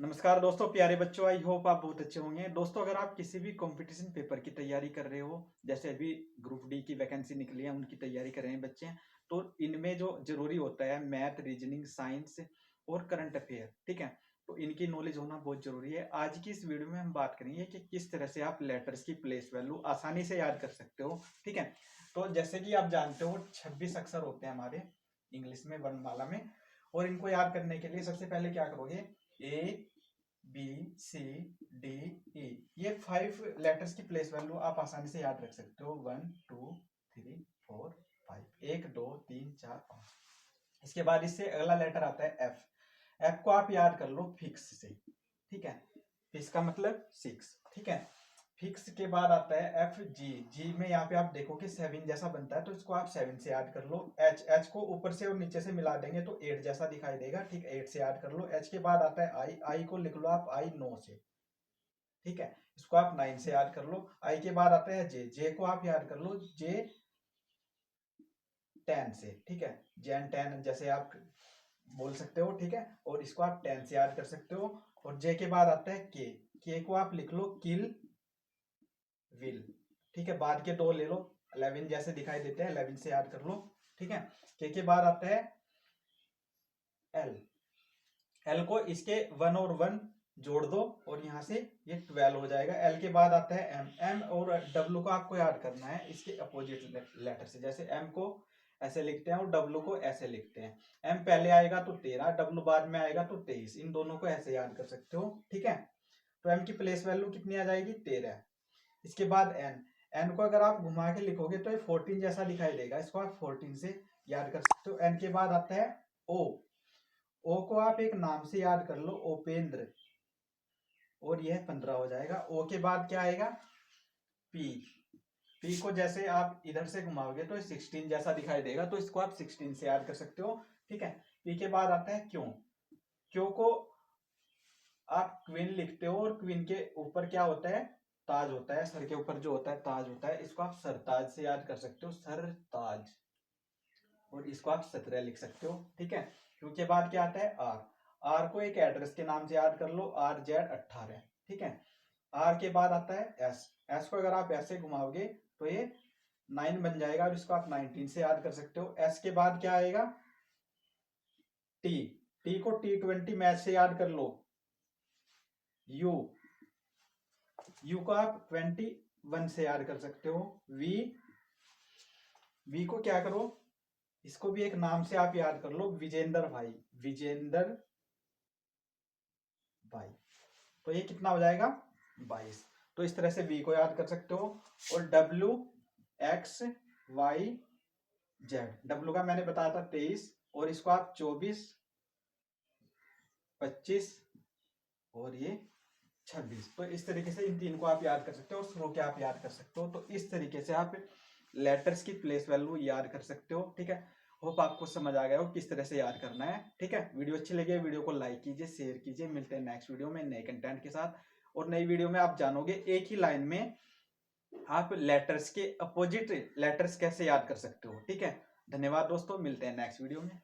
नमस्कार दोस्तों, प्यारे बच्चों। आई होप आप बहुत अच्छे होंगे। दोस्तों, अगर आप किसी भी कंपटीशन पेपर की तैयारी कर रहे हो, जैसे अभी ग्रुप डी की वैकेंसी निकली है, उनकी तैयारी कर रहे हैं बच्चे, तो इनमें जो जरूरी होता है मैथ, रीजनिंग, साइंस और करंट अफेयर, ठीक है। तो इनकी नॉलेज होना बहुत जरूरी है। आज की इस वीडियो में हम बात करेंगे कि किस तरह से आप लेटर्स की प्लेस वैल्यू आसानी से याद कर सकते हो, ठीक है। तो जैसे कि आप जानते हो 26 अक्षर होते हैं हमारे इंग्लिश में वर्णमाला में, और इनको याद करने के लिए सबसे पहले क्या करोगे, A B C D E, ये 5 लेटर्स की प्लेस वैल्यू आप आसानी से याद रख सकते हो। 1 2 3 4 5, 1 2 3 4 5। इसके बाद इससे अगला लेटर आता है एफ। एफ को आप याद कर लो फिक्स से, ठीक है। फिक्स का मतलब 6, ठीक है। फिक्स के बाद आता है एफ जी। जी में यहाँ पे आप देखो कि 7 जैसा बनता है, तो इसको आप 7 से याद कर लो। एच, एच को ऊपर से और नीचे से मिला देंगे तो 8 जैसा दिखाई देगा, ठीक है। 8 से याद कर लो। एच के बाद आता है आई। आई को लिख लो आप आई 9 से, ठीक है। इसको आप 9 से याद कर लो। आई के बाद आता है जे। जे को आप याद कर लो जे 10 से, ठीक है। जेन 10 जैसे आप बोल सकते हो, ठीक है। और इसको आप 10 से याद कर सकते हो। और जे के बाद आता है के। के को आप लिख लो किल विल, ठीक है। बाद के दो ले लो, 11 जैसे दिखाई देते हैं, 11 से याद कर लो, ठीक है। के बाद आता है एल। एल को इसके 1 और 1 जोड़ दो और यहां से ये 12 हो जाएगा। एल के बाद आता है एम। एम और डब्ल्यू को आपको याद करना है इसके अपोजिट लेटर से। जैसे एम को ऐसे लिखते हैं और डब्ल्यू को ऐसे लिखते हैं। एम पहले आएगा तो 13, डब्ल्यू बाद में आएगा तो 23। इन दोनों को ऐसे याद कर सकते हो, ठीक है। तो एम की प्लेस वैल्यू कितनी आ जाएगी, 13। इसके बाद एन। एन को अगर आप घुमा के लिखोगे तो ये 14 जैसा दिखाई देगा, इसको आप 14 से याद कर सकते हो। एन के बाद आता है ओ। ओ को आप एक नाम से याद कर लो, उपेंद्र, और यह 15 हो जाएगा। ओ के बाद क्या आएगा, पी। पी को जैसे आप इधर से घुमाओगे तो 16 जैसा दिखाई देगा, तो इसको आप 16 से याद कर सकते हो, ठीक है। पी के बाद आता है क्यों। क्यों को आप क्वीन लिखते हो और क्वीन के ऊपर क्या होता है, ताज होता है। सर के ऊपर जो होता है ताज होता है, इसको आप सरताज से याद कर सकते हो, सरताज। और इसको आप 17 लिख सकते हो, ठीक है। क्यों के बाद क्या आता है आर। आर को एक एड्रेस के नाम से याद कर लो, आर जेड 18, ठीक है। आर के बाद आता है एस। एस को अगर आप ऐसे घुमाओगे तो ये 9 बन जाएगा और इसको आप 19 से याद कर सकते हो। एस के बाद क्या आएगा, टी। टी को T20 मैच से याद कर लो। यू। यू को आप 21 से याद कर सकते हो। वी। वी को क्या करो, इसको भी एक नाम से आप याद कर लो, विजेंद्र भाई। विजेंद्र भाई। तो ये कितना हो जाएगा, 22। तो इस तरह से वी को याद कर सकते हो। और W X Y Z. W का मैंने बताया था 23, और इसको आप 24, 25 और ये 26। तो इस तरीके से इन तीन को आप याद कर सकते हो और शुरू के आप याद कर सकते हो। तो इस तरीके से आप लेटर्स की प्लेस वैल्यू याद कर सकते हो, ठीक है। होप आपको समझ आ गया हो किस तरह से याद करना है, ठीक है। वीडियो अच्छी लगी है, वीडियो को लाइक कीजिए, शेयर कीजिए। मिलते हैं नेक्स्ट वीडियो में नए कंटेंट के साथ। और नई वीडियो में आप जानोगे एक ही लाइन में आप लेटर्स के अपोजिट लेटर्स कैसे याद कर सकते हो, ठीक है। धन्यवाद दोस्तों, मिलते हैं नेक्स्ट वीडियो में।